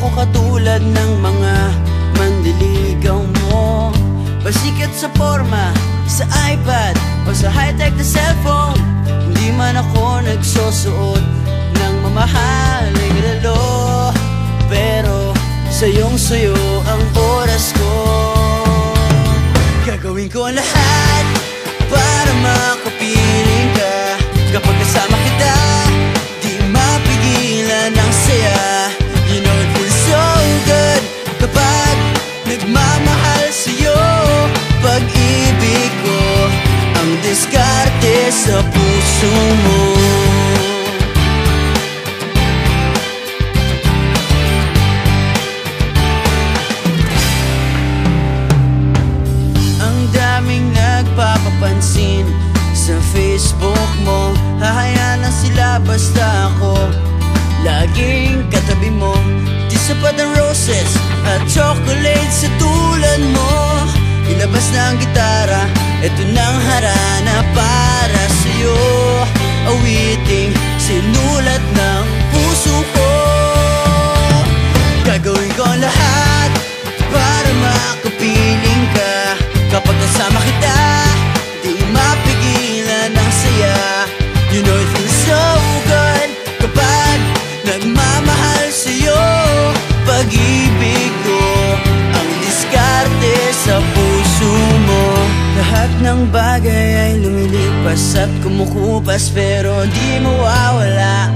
ako katulad ng mga manliligaw mo. Pasikat sa forma, sa iPad o sa high-tech na cellphone. Hindi man ako nagsusuot ng mamahaling relo, pero sayong-sayo ang oras ko. Gagawin ko ang lahat para makapiling ka. Kapag kasama kita, di mapigilan ang saya. You know it feels so good kapag nagmamahal sa'yo. Pag-ibig ko ang diskarte sa puso mo. Ang daming nagpapapansin sa Facebook mo. Hahayaan lang sila basta ako laging katabi mo. Di sapat ang roses at chocolates sa tulad mo. Ilabas na ang gitara, eto nang harana para sa'yo. Awiting sinulat ng puso ko. Gagawin ko ang lahat para makapiling ka. Kapag kasama kita, di mapigilan ang saya. You know it feels so good kapag nagmamahal sa'yo. Pag-ibig ko ang diskarte sa puso mo. Lahat ng bagay ay lumilipas at kumukupas, pero di mawawala